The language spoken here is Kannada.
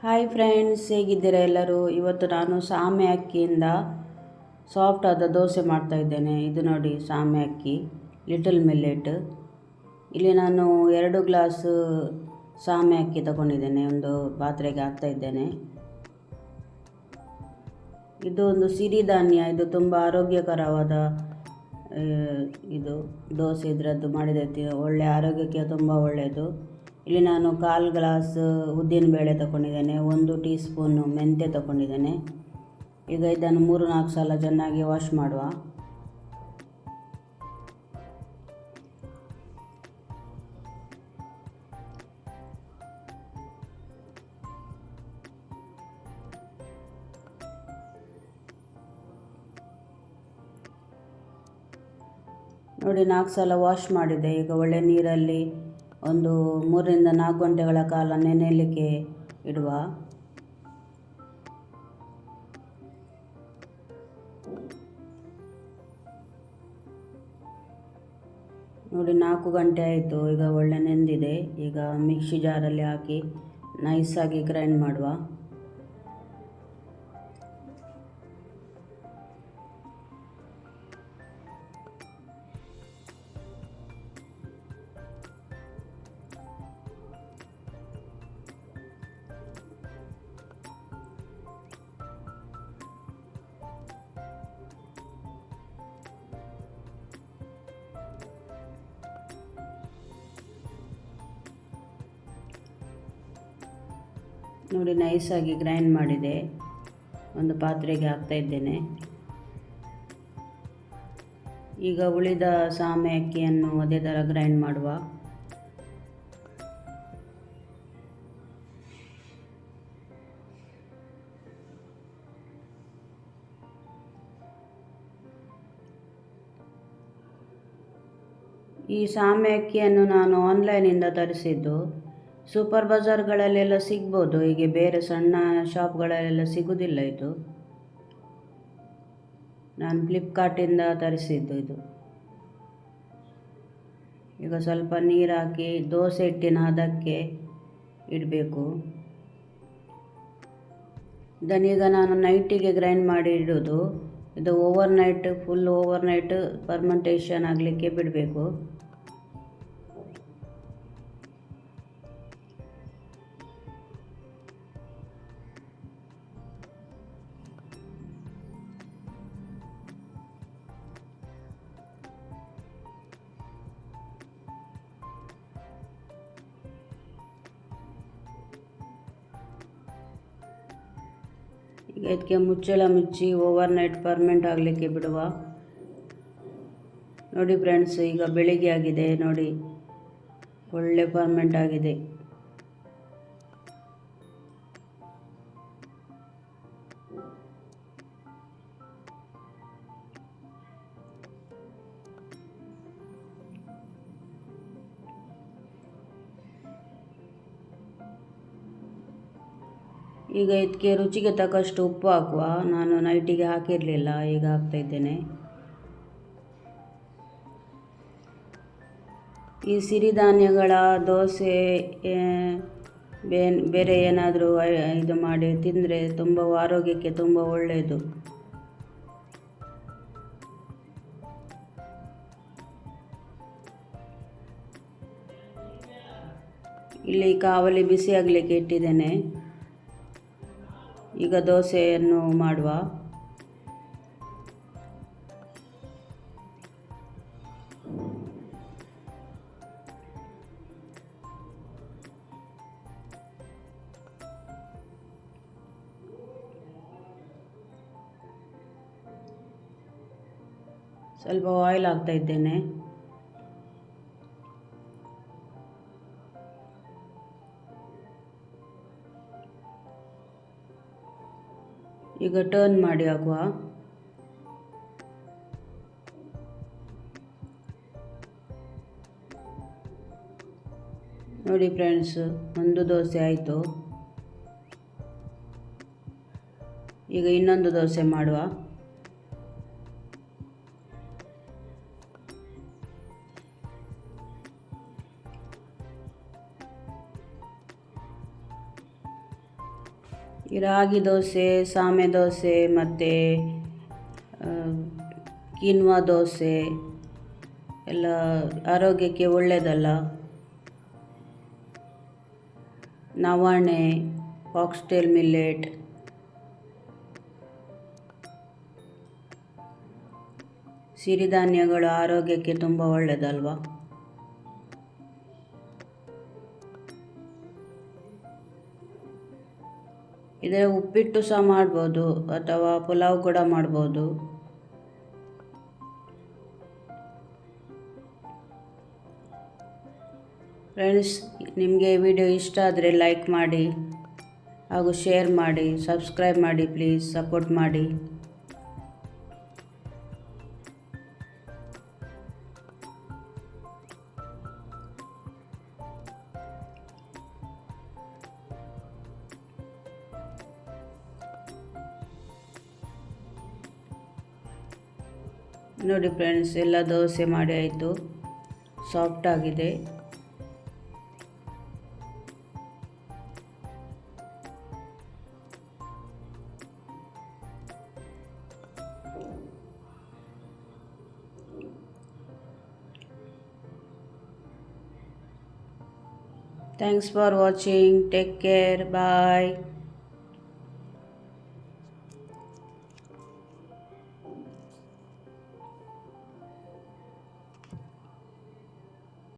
ಹಾಯ್ ಫ್ರೆಂಡ್ಸ್, ಹೇಗಿದ್ದೀರಾ ಎಲ್ಲರೂ? ಇವತ್ತು ನಾನು ಸಾಮೆ ಅಕ್ಕಿಯಿಂದ ಸಾಫ್ಟ್ ಆದ ದೋಸೆ ಮಾಡ್ತಾ ಇದ್ದೇನೆ. ಇದು ನೋಡಿ ಸಾಮೆ ಅಕ್ಕಿ, ಲಿಟಲ್ ಮಿಲ್ಲೆಟ್. ಇಲ್ಲಿ ನಾನು 2 ಗ್ಲಾಸ್ ಸಾಮೆ ಅಕ್ಕಿ ತಗೊಂಡಿದ್ದೇನೆ. ಒಂದು ಪಾತ್ರೆಗೆ ಹಾಕ್ತಾ ಇದ್ದೇನೆ. ಇದು ಒಂದು ಸಿರಿಧಾನ್ಯ. ಇದು ತುಂಬ ಆರೋಗ್ಯಕರವಾದ ಇದು ದೋಸೆ. ಇದರದ್ದು ಮಾಡಿದ ಒಳ್ಳೆ ಆರೋಗ್ಯಕ್ಕೆ ತುಂಬ ಒಳ್ಳೆಯದು. ಇಲ್ಲಿ ನಾನು 1/4 ಗ್ಲಾಸ್ ಉದ್ದಿನಬೇಳೆ ತಗೊಂಡಿದ್ದೇನೆ, 1 ಟೀ ಸ್ಪೂನು ಮೆಂತ್ಯ ತಗೊಂಡಿದ್ದೇನೆ. ಈಗ ಇದನ್ನು 3-4 ಸಲ ಚೆನ್ನಾಗಿ ವಾಶ್ ಮಾಡುವ. ನೋಡಿ 4 ಸಲ ವಾಶ್ ಮಾಡಿದೆ. ಈಗ ಒಳ್ಳೆ ನೀರಲ್ಲಿ ಒಂದು 3-4 ಗಂಟೆಗಳ ಕಾಲ ನೆನೆಯಲಿಕ್ಕೆ ಇಡುವ. ನೋಡಿ 4 ಗಂಟೆ ಆಯಿತು. ಈಗ ಒಳ್ಳೆ ನೆಂದಿದೆ. ಈಗ ಮಿಕ್ಸಿ ಜಾರಲ್ಲಿ ಹಾಕಿ ನೈಸಾಗಿ ಗ್ರೈಂಡ್ ಮಾಡುವ. ನೋಡಿ ನೈಸಾಗಿ ಗ್ರೈಂಡ್ ಮಾಡಿದೆ. ಒಂದು ಪಾತ್ರೆಗೆ ಹಾಕ್ತಾ ಇದ್ದೇನೆ. ಈಗ ಉಳಿದ ಸಾಮೆ ಅಕ್ಕಿಯನ್ನು ಅದೇ ಥರ ಗ್ರೈಂಡ್ ಮಾಡುವ. ಈ ಸಾಮೆ ಅಕ್ಕಿಯನ್ನು ನಾನು ಆನ್ಲೈನಿಂದ ತರಿಸಿದ್ದು. ಸೂಪರ್ ಬಜಾರ್ಗಳಲ್ಲೆಲ್ಲ ಸಿಗ್ಬೋದು, ಹೀಗೆ ಬೇರೆ ಸಣ್ಣ ಶಾಪ್ಗಳಲ್ಲೆಲ್ಲ ಸಿಗೋದಿಲ್ಲ ಇದು. ನಾನು ಫ್ಲಿಪ್ಕಾರ್ಟಿಂದ ತರಿಸಿದ್ದು ಇದು. ಈಗ ಸ್ವಲ್ಪ ನೀರು ಹಾಕಿ ದೋಸೆ ಹಿಟ್ಟಿನ ಹದಕ್ಕೆ ಇಡಬೇಕು. ಇದನ್ನೀಗ ನಾನು ನೈಟಿಗೆ ಗ್ರೈಂಡ್ ಮಾಡಿ ಇಡೋದು. ಇದು ಫುಲ್ ಓವರ್ ನೈಟ್ ಫರ್ಮೆಂಟೇಷನ್ ಆಗಲಿಕ್ಕೆ ಬಿಡಬೇಕು. ಈಗ ಇದಕ್ಕೆ ಮುಚ್ಚಳ ಮುಚ್ಚಿ ಓವರ್ ನೈಟ್ ಫರ್ಮೆಂಟ್ ಆಗಲಿಕ್ಕೆ ಬಿಡುವ. ನೋಡಿ ಫ್ರೆಂಡ್ಸ್, ಈಗ ಬೆಳಿಗ್ಗೆ ಆಗಿದೆ. ನೋಡಿ ಒಳ್ಳೆ ಫರ್ಮೆಂಟ್ ಆಗಿದೆ. ಈಗ ಇದಕ್ಕೆ ರುಚಿಗೆ ತಕ್ಕಷ್ಟು ಉಪ್ಪು ಹಾಕುವ. ನಾನು ನೈಟಿಗೆ ಹಾಕಿರಲಿಲ್ಲ, ಈಗ ಹಾಕ್ತಾ ಇದ್ದೇನೆ. ಈ ಸಿರಿಧಾನ್ಯಗಳ ದೋಸೆ ಬೇರೆ ಏನಾದರೂ ಇದು ಮಾಡಿ ತಿಂದರೆ ತುಂಬ ಆರೋಗ್ಯಕ್ಕೆ ತುಂಬ ಒಳ್ಳೆಯದು. ಇಲ್ಲಿ ಕಾವಲಿ ಬಿಸಿ ಆಗಲಿಕ್ಕೆ ಇಟ್ಟಿದ್ದೇನೆ. ಈಗ ದೋಸೆಯನ್ನು ಮಾಡುವ. ಸ್ವಲ್ಪ ಆಯಿಲ್ ಹಾಕ್ತಾ ಇದ್ದೇನೆ. ಈಗ ಟರ್ನ್ ಮಾಡಿ ಹಾಕುವ. ನೋಡಿ ಫ್ರೆಂಡ್ಸ್, ಒಂದು ದೋಸೆ ಆಯಿತು. ಈಗ ಇನ್ನೊಂದು ದೋಸೆ ಮಾಡುವ. ಈ ರಾಗಿ ದೋಸೆ, ಸಾಮೆ ದೋಸೆ ಮತ್ತು ಕೀನ್ವಾ ದೋಸೆ ಎಲ್ಲ ಆರೋಗ್ಯಕ್ಕೆ ಒಳ್ಳೆಯದಲ್ಲ. ನವಣೆ, ಫಾಕ್ಸ್ಟೇಲ್ ಮಿಲ್ಲೆಟ್, ಸಿರಿಧಾನ್ಯಗಳು ಆರೋಗ್ಯಕ್ಕೆ ತುಂಬ ಒಳ್ಳೆಯದಲ್ವಾ. ಇದರ ಉಪ್ಪಿಟ್ಟು ಸಹ ಮಾಡ್ಬೋದು ಅಥವಾ ಪುಲಾವ್ ಕೂಡ ಮಾಡ್ಬೋದು. ಫ್ರೆಂಡ್ಸ್, ನಿಮಗೆ ವಿಡಿಯೋ ಇಷ್ಟ ಆದರೆ ಲೈಕ್ ಮಾಡಿ ಹಾಗೂ ಶೇರ್ ಮಾಡಿ, ಸಬ್ಸ್ಕ್ರೈಬ್ ಮಾಡಿ, ಪ್ಲೀಸ್ ಸಪೋರ್ಟ್ ಮಾಡಿ. ನೋಡಿ ಫ್ರೆಂಡ್ಸ್, ಎಲ್ಲ ದೋಸೆ ಮಾಡಿ ಆಯಿತು, ಸಾಫ್ಟ್ ಆಗಿದೆ. Thanks for watching. Take care. Bye.